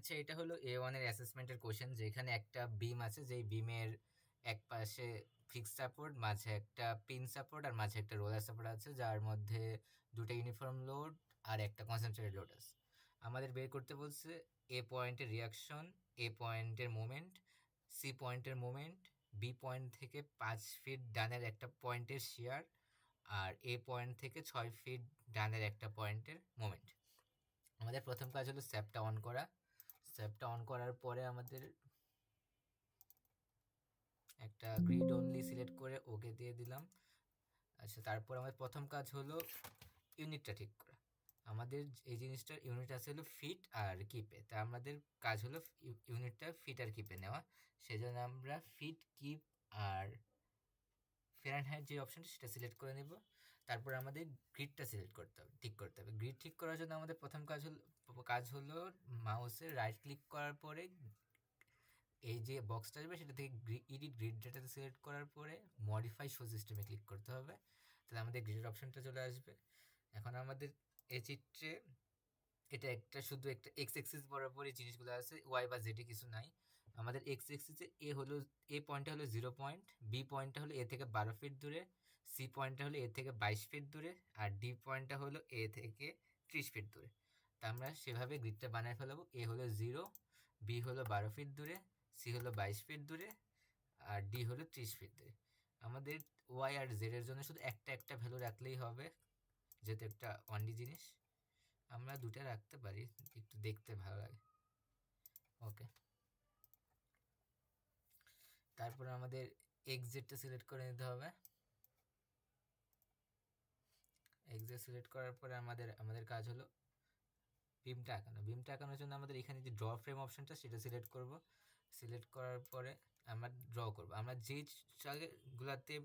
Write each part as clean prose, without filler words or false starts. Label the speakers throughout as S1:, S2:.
S1: আচ্ছা, এটা হলো A1 এর অ্যাসেসমেন্টের কোশ্চেন, যেখানে একটা বিম আছে, যেই বিমের এক পাশে ফিক্সড সাপোর্ট, মাঝে একটা পিন সাপোর্ট আর মাঝে একটা রোলার সাপোর্ট আছে, যার মধ্যে দুটো ইউনিফর্ম লোড আর একটা কনসেন্ট্রেটেড লোড আছে। আমাদের বের করতে বলছে এ পয়েন্টের রিয়াকশন, এ পয়েন্টের মোমেন্ট, সি পয়েন্টের মোমেন্ট, বি পয়েন্ট থেকে 5 ফিট ডানের একটা পয়েন্টের শেয়ার, আর এ পয়েন্ট থেকে 6 ফিট ডানের একটা পয়েন্টের মোমেন্ট। আমাদের প্রথম কাজ হলো স্যাপটা অন করা। স্যাপটা অন করার পরে আমাদের একটা গ্রিড অনলি সিলেক্ট করে ওকে দিয়ে দিলাম। আচ্ছা, তারপর আমাদের প্রথম কাজ হলো ইউনিটটা ঠিক করা। আমাদের এই জিনিসটার ইউনিট আছে হলো ফিট আর কিপে, তা আমাদের কাজ হলো ইউনিটটা ফিট আর কিপে নেওয়া। সেজন্য আমরা ফিট, কিপ আর ফারেনহাইট যে অপশনটা সেটা সিলেক্ট করে নেব। তারপর আমাদের গ্রিডটা সিলেক্ট করতে হবে, ঠিক করতে হবে। গ্রিড ঠিক করার জন্য আমাদের প্রথম কাজ হলো মাউসের রাইট ক্লিক করার পরে এই যে বক্সটা আসবে সেটা থেকে এডিট গ্রিড ডেটাতে সিলেক্ট করার পরে মডিফাই শো সিস্টেমে ক্লিক করতে হবে। তাহলে আমাদের গ্রিডের অপশনটা চলে আসবে। এখন আমাদের এই চিত্রে এটা শুধু একটা এক্স এক্সিস বরাবরই জিনিসগুলো আছে, ওয়াই বা জেডে কিছু নাই। আমাদের এক্স এক্সিসে এ পয়েন্টটা হলো 0 পয়েন্ট, বি পয়েন্টটা হলো এ থেকে 12 ফিট দূরে, সি পয়েন্টটা হলো এ থেকে 22 ফিট দূরে, আর ডি পয়েন্টটা হলো এ থেকে 30 ফিট দূরে। তা আমরা সেভাবে গ্রিডটা বানায় ফেলাবো। এ হলো 0, বি হলো 12 ফিট দূরে, সি হলো 22 ফিট দূরে, আর ডি হলো 30 ফিট দূরে। আমাদের ওয়াই আর জেড এর জন্য শুধু একটা একটা ভ্যালু রাখলেই হবে, যেহেতু একটা ওয়ান ডি জিনিস। আমরা দুটো রাখতে পারি, একটু দেখতে ভালো লাগে। ওকে, তারপরে আমাদের এক্স জেডটা সিলেক্ট করে নিতে হবে। এক্স জেড সিলেক্ট করার পরে আমাদের আমাদের কাজ হলো বিমটা আঁকানো। বিমটা আঁকানোর জন্য আমাদের এখানে যে ড্র ফ্রেম অপশনটা সেটা সিলেক্ট করব। সিলেক্ট করার পরে আমরা ড্র করব। আমরা যেই জায়গাগুলোতে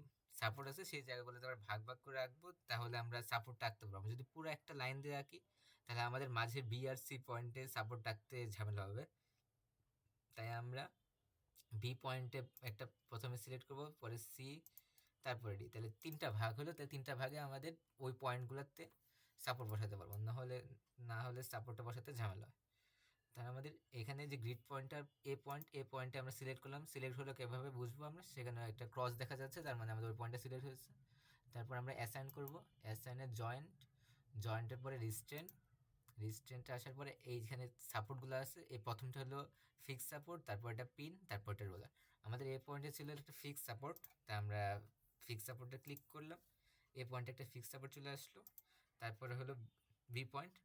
S1: সাপোর্ট আছে সেই জায়গাগুলোতে আমরা ভাগ ভাগ করে রাখবো, তাহলে আমরা সাপোর্টটা আঁকতে পারবো। যদি পুরো একটা লাইন দিয়ে রাখি তাহলে আমাদের মাঝে বি আর সি পয়েন্টে সাপোর্ট আঁকতে ঝামেলা হবে। তাই আমরা বি পয়েন্টে একটা প্রথমে সিলেক্ট করব, পরে সি, তারপরে ডি। তাহলে তিনটা ভাগ হলো, তাহলে তিনটা ভাগে আমাদের ওই পয়েন্টগুলোতে সাপোর্ট বসাতে পারবো। না হলে সাপোর্টটা বসাতে ঝামেলা হয়। তাহলে আমাদের এখানে যে গ্রিড পয়েন্টটা এ পয়েন্টে আমরা সিলেক্ট করলাম। সিলেক্ট হলো কীভাবে বুঝবো আমরা, সেখানে একটা ক্রস দেখা যাচ্ছে, তার মানে আমাদের ওই পয়েন্টটা সিলেক্ট হয়েছে। তারপর আমরা অ্যাসাইন করব। অ্যাসাইনে জয়েন্টের পরে রিস্ট্রেন্টে আসার পরে এইখানে সাপোর্টগুলো আছে। এই প্রথমটা হলো ফিক্স সাপোর্ট, তারপর এটা পিন, তারপর এটা রোলার। আমাদের এই পয়েন্টে ছিল একটা ফিক্স সাপোর্ট, তা আমরা ফিক্স সাপোর্টে ক্লিক করলাম। এই পয়েন্টে একটা ফিক্স সাপোর্ট চলে আসলো। তারপরে হলো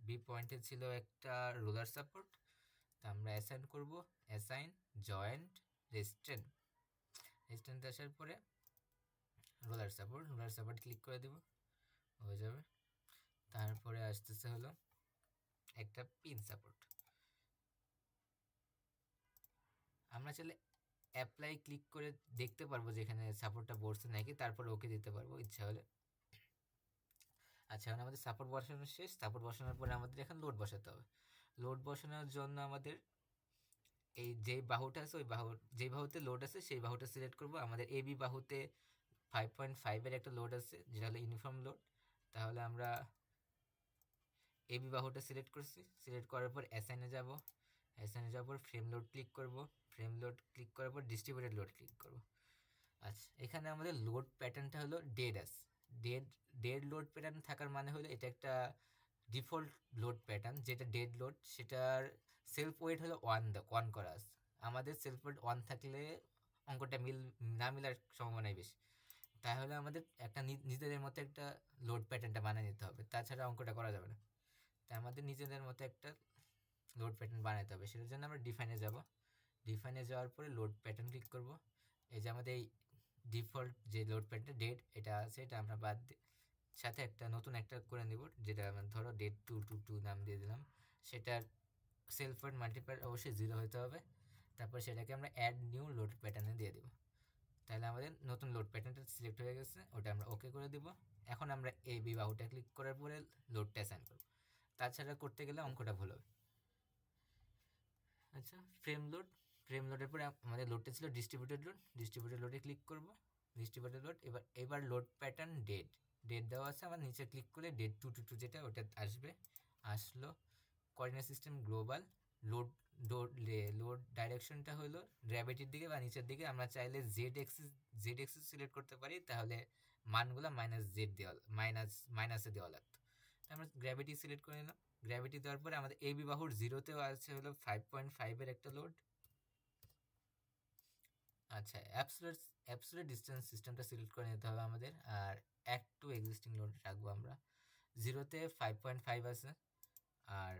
S1: বি পয়েন্টে ছিল একটা রোলার সাপোর্ট, তা আমরা অ্যাসাইন করব। অ্যাসাইন জয়েন্ট রেস্ট্রেন্টে আসার পরে রোলার সাপোর্ট ক্লিক করে দেব, হয়ে যাবে। তারপরে আসতেছে হলো একটা পিন সাপোর্ট। আমরা চাইলে অ্যাপ্লাই ক্লিক করে দেখতে পারবো যে এখানে সাপোর্টটা বসছে নাকি, তারপর ওকে দিতে পারবো ইচ্ছা হলে। আচ্ছা, এখন আমাদের সাপোর্ট বসানো শেষ। সাপোর্ট বসানোর পরে আমাদের এখন লোড বসাতে হবে। লোড বসানোর জন্য আমাদের এই যে বাহুটা আছে, যেই বাহুতে লোড আছে সেই বাহুটা সিলেক্ট করব। আমাদের এবি বাহুতে 5.5-এর একটা লোড আছে, যেটা হলো ইউনিফর্ম লোড। তাহলে আমরা এবি বাহুটা সিলেক্ট করছি। সিলেক্ট করার পর অ্যাসাইনে যাওয়ার পর ফ্রেম লোড ক্লিক করব। ফ্রেম লোড ক্লিক করার পর ডিস্ট্রিবিউটেড লোড ক্লিক করব। আচ্ছা, এখানে আমাদের লোড প্যাটার্নটা হলো ডেড ডেড লোড প্যাটার্ন থাকার মানে হলো এটা একটা ডিফল্ট লোড প্যাটার্ন। যেটা ডেড লোড সেটার সেলফ ওয়েট হলো ওয়ান করা আছে। আমাদের সেলফ ওয়েট ওয়ান থাকলে অঙ্কটা না মিলার সম্ভাবনাই বেশি। তাহলে আমাদের একটা নিজেদের মতো একটা লোড প্যাটার্নটা বানিয়ে নিতে হবে, তাছাড়া অঙ্কটা করা যাবে না। তাই আমাদের নিজেদের মতো একটা লোড প্যাটার্ন বানাতে হবে। সেটার জন্য আমরা ডিফাইনে যাব। ডিফাইনে যাওয়ার পরে লোড প্যাটার্ন ক্লিক করব। এই যে আমাদের এই ডিফল্ট যে লোড প্যাটার্নটা ডেট এটা আছে, এটা আমরা বাদ দিয়ে সাথে একটা নতুন একটা করে নেব, যেটা ধরো ডেট 222 নাম দিয়ে দিলাম। সেটার সেলফ ওয়েট মাল্টিপ্লায়ার অবশ্যই 0 হতে হবে। তারপর সেটাকে আমরা অ্যাড নিউ লোড প্যাটার্নে দিয়ে দেবো। তাহলে আমাদের নতুন লোড প্যাটার্নটা সিলেক্ট হয়ে গেছে, ওটা আমরা ওকে করে দেবো। এখন আমরা এই বাহুটা ক্লিক করার পরে লোডটা অ্যাসাইন করব। তাছাড়া করতে গেলে অঙ্কটা ভুল হবে। আচ্ছা, ফ্রেম লোডের পরে আমাদের লোডটা ছিল ডিস্ট্রিবিউটেড লোডে ক্লিক করব। ডিস্ট্রিবিউটেড লোড, এবার লোড প্যাটার্ন ডেট দেওয়া আছে। আমার নিচে ক্লিক করলে ডেট 222 যেটা ওটা আসলো। Coordinate system global load load ডাইরেকশনটা হলো গ্র্যাভিটির দিকে বা নিচের দিকে। আমরা চাইলে জেড এক্সিস সিলেক্ট করতে পারি, তাহলে মানগুলো মাইনাসে দেওয়া লাগতো। আমরা গ্র্যাভিটি সিলেক্ট করে নিলাম। গ্র্যাভিটি দেওয়ার পরে আমাদের এই বাহুর জিরোতেও আছে হলো 5.5-এর একটা লোড। আচ্ছা, অ্যাবসোলিউট ডিস্টেন্স সিস্টেমটা সিলেক্ট করে নিতে হবে আমাদের। আর অ্যাড টু এক্সিস্টিং লোড রাখবো আমরা। জিরোতে 5.5 আছে, আর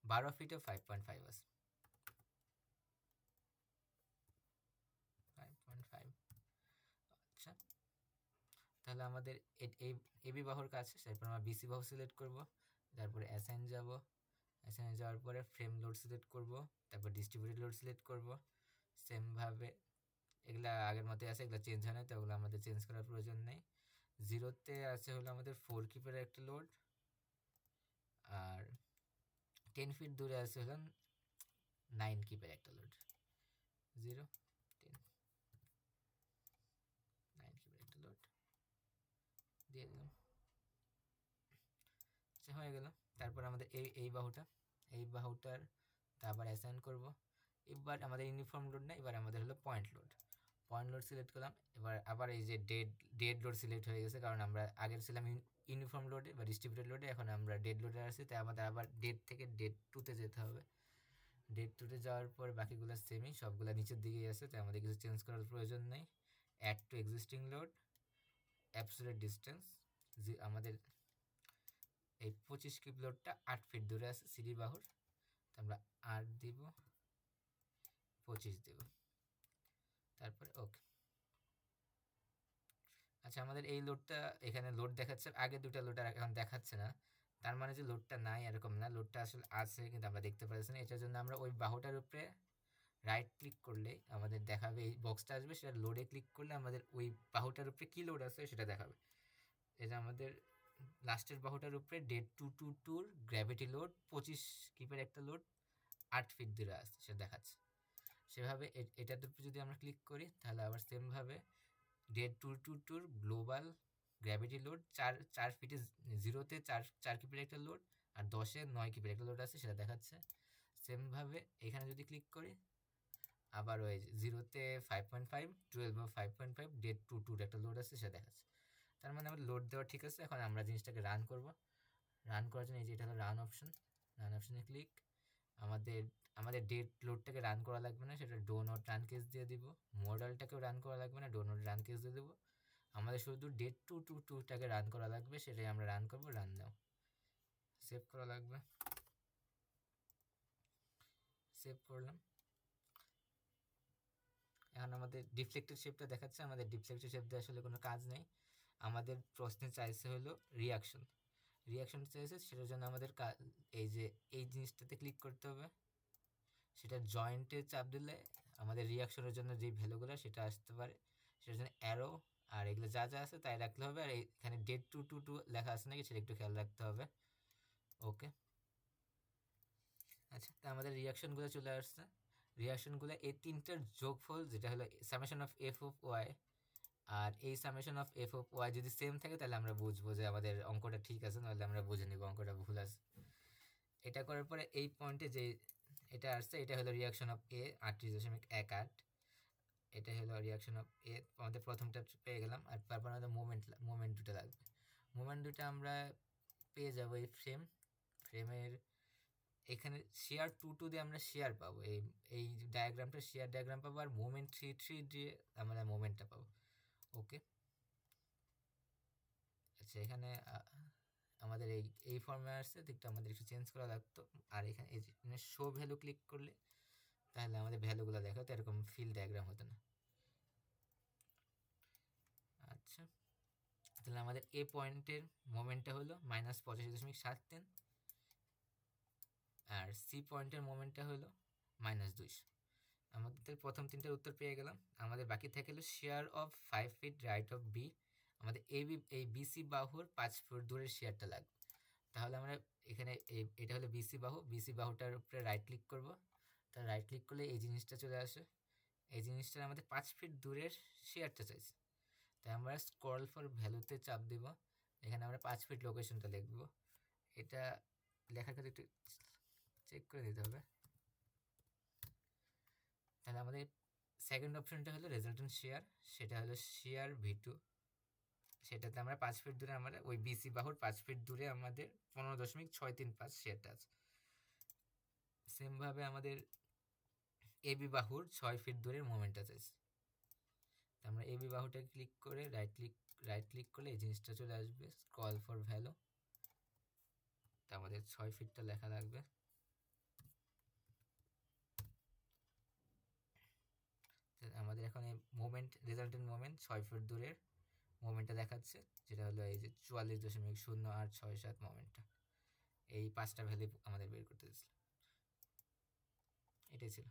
S1: 12 ফিটে 5.5 আছে। 5.5। আচ্ছা, তাহলে আমাদের এই এবি বাহুর কাছে, তারপর আমরা বিসি বাহু সিলেক্ট করব, তারপরে অ্যাসাইন যাব। অ্যাসাইনে যাওয়ার পরে ফ্রেম লোড সিলেক্ট করব, তারপর ডিস্ট্রিবিউটেড লোড সিলেক্ট করব। সেমভাবে এগুলা আগের মতোই আছে, এগুলো চেঞ্জ হয় না, তো ওগুলো আমাদের চেঞ্জ করার প্রয়োজন নেই। জিরোতে আছে হলো আমাদের 4 কিপের একটা লোড, আর 10 ফিট দূরে আছে হলো 9 কিপের একটা লোড। 0 10 9 কিপের একটা লোড দিয়ে দিলাম। আচ্ছা, হয়ে গেল। তারপর আমাদের এই বাহুটার আবার অ্যাসাইন করব। এবার আমাদের ইউনিফর্ম লোড না, এবার আমাদের হলো পয়েন্ট লোড সিলেক্ট করলাম। এবার আবার এই যে ডেড লোড সিলেক্ট হয়ে গেছে, কারণ আমরা আগের ছিলাম ইউনিফর্ম লোডে বা ডিস্ট্রিবিউটেড লোডে, এখন আমরা ডেড লোডে আসছি, তাই আমাদের আবার ডেড থেকে ডেড টুতে যেতে হবে। ডেড টুতে যাওয়ার পর বাকিগুলো সেমই, সবগুলো নিচের দিকেই আছে, তাই আমাদের কিছু চেঞ্জ করার প্রয়োজন নেই। Add to existing load, absolute distance, আমাদের এই 25 কিপ লোডটা 8 ফিট দূরে আছে সিডি বাহুর, তো আমরা 8 দিব, 25 দেব, তারপরে ওকে। আচ্ছা, আমাদের এই লোডটা এখানে লোড দেখাচ্ছে, আগে দুটা লোড আর এখন দেখাচ্ছে না, তার মানে যে লোডটা নাই এরকম না, লোডটা আসলে আছে কিন্তু আমরা দেখতে পাচ্ছি না। এটার জন্য আমরা ওই বাহুটার উপরে রাইট ক্লিক করলে আমাদের দেখাবে, এই বক্সটা আসবে, সেটা লোডে ক্লিক করলে আমাদের ওই বাহুটার উপরে কী লোড আছে সেটা দেখাবে। এটা আমাদের লাস্টের বাহুটার উপরে ডেড 222-র গ্র্যাভিটি লোড 25 কিপের একটা লোড 8 ফিট দূরে আসছে সেটা দেখাচ্ছে। সেভাবে এটার উপরে যদি আমরা ক্লিক করি, তাহলে আবার সেমভাবে ডেড 222-র গ্লোবাল গ্র্যাভিটি লোড 4 ফিটে, জিরোতে 4 কিপের একটা লোড, আর 10-এ 9 কিপের একটা লোড আছে সেটা দেখাচ্ছে। সেমভাবে এখানে যদি ক্লিক করি, আবার ওই জিরোতে 5.5, 12 বা 5.5, ডেড 22-র একটা লোড আছে সেটা দেখাচ্ছে। তার মানে আমাদের লোড দেওয়া ঠিক আছে। এখন আমরা জিনিসটাকে রান করব। রান করার জন্য এই যে এটা হলো রান অপশনে ক্লিক। আমাদের ডেড লোডটাকে রান করা লাগবে না, সেটা ডো নট রান কেস দিয়ে দিব। মডেলটাকেও রান করা লাগবে না, ডো নট রান কেস দিয়ে দেবো। আমাদের শুধু ডেড 222টাকে রান করা লাগবে, সেটাই আমরা রান করব। রান দাও, সেভ করা লাগবে, সেভ করলাম। এখন আমাদের ডিফ্লেক্টেড শেপটা দেখাচ্ছে, আমাদের ডিফ্লেক্টেড শেপ দিয়ে আসলে কোনো কাজ নেই। আমাদের প্রশ্নে চাইছে হলো রিয়াকশন চাইছে, সেটার জন্য আমাদের এই যে এই জিনিসটাতে ক্লিক করতে হবে। সেটা জয়েন্টে চাপ দিলে আমাদের রিয়াকশনের জন্য যে ভ্যালুগুলো সেটা আসতে পারে, সেটার জন্য অ্যারো আর এগুলো যা যা আছে তাই রাখতে হবে। আর এখানে ডেট 222 লেখা আছে নাকি সেটা একটু খেয়াল রাখতে হবে। ওকে, আচ্ছা, তা আমাদের রিয়াকশনগুলো চলে আসছে। রিয়াকশনগুলো এই তিনটার যোগফল, যেটা হলো summation of F of Y, আর এই summation of F of Y যদি সেম থাকে তাহলে আমরা বুঝবো যে আমাদের অঙ্কটা ঠিক আছে, নাহলে আমরা বুঝে নিব অঙ্কটা ভুল আছে। এটা করার পরে এই পয়েন্টে যে এটা আসছে, এটা হলো রিয়াকশন অফ এ 38.18। এটা হলো রিয়াকশন অফ এ, আমাদের প্রথমটা পেয়ে গেলাম। আর তারপর আমাদের মোমেন্ট দুটো লাগবে। মোমেন্ট দুটো আমরা পেয়ে যাবো এই ফ্রেমের এখানে শেয়ার 2 দিয়ে আমরা শেয়ার পাবো, এই ডায়াগ্রামটা শেয়ার ডায়াগ্রাম পাবো, আর মোমেন্ট 3 দিয়ে আমরা মোমেন্টটা পাবো। ওকে, আচ্ছা, এখানে আমাদের এই ফর্মে আসছে, দিকটা আমাদের একটু চেঞ্জ করা লাগতো। আর এখানে এই যে শো ভ্যালু ক্লিক করলে তাহলে আমাদের ভ্যালুগুলো দেখাতো, এরকম ফিল ডায়াগ্রাম হতো না। আচ্ছা, তাহলে আমাদের এ পয়েন্টের মোমেন্টটা হলো -85.73, আর সি পয়েন্টের মোমেন্টটা হলো -200। আমাদের প্রথম তিনটার উত্তর পেয়ে গেলাম। আমাদের বাকি থাকে হলো share of 5 feet right of B. আমাদের এই বিসি বাহুর 5 ফুট দূরের শেয়ারটা লাগবে। তাহলে আমরা এখানে এটা হলো বিসি বাহুটার উপরে রাইট ক্লিক করব। তার রাইট ক্লিক করলে এই জিনিসটা চলে আসে। এই জিনিসটার আমাদের 5 ফিট দূরের শেয়ারটা চাইছে, তাই আমরা স্ক্রল ফর ভ্যালুতে চাপ দিব। এখানে আমরা 5 ফিট লোকেশনটা লিখব। এটা লেখার ক্ষেত্রে একটু চেক করে দিতে হবে। আমাদের সেকেন্ড অপশনটা হলো রেজাল্টেন্ট শেয়ার, সেটা হলো শেয়ার V2, সেটাতে আমরা 5 ফিট দূরে আমরা ওই বিসি বাহুর 5 ফিট দূরে আমাদের 15.635 শেয়ারটা আছে। সেমভাবে আমাদের এবি বাহুর 6 ফিট দূরের মোমেন্টটা চাইছে। আমরা এবি বাহুটা ক্লিক করে রাইট ক্লিক করলে এই জিনিসটা চলে আসবে, স্ক্রল ফর ভ্যালু। তা আমাদের 6 ফিটটা লেখা লাগবে। আমাদের এখন এই মোমেন্ট, রেজাল্টেন্ট মোমেন্ট 6 ফিট দূরের মোমেন্টটা দেখাচ্ছে, যেটা হলো এই যে 44.0867 মোমেন্টটা। এই 5টা ভ্যালু আমাদের বের করতে দিয়েছিল, এটাই ছিল।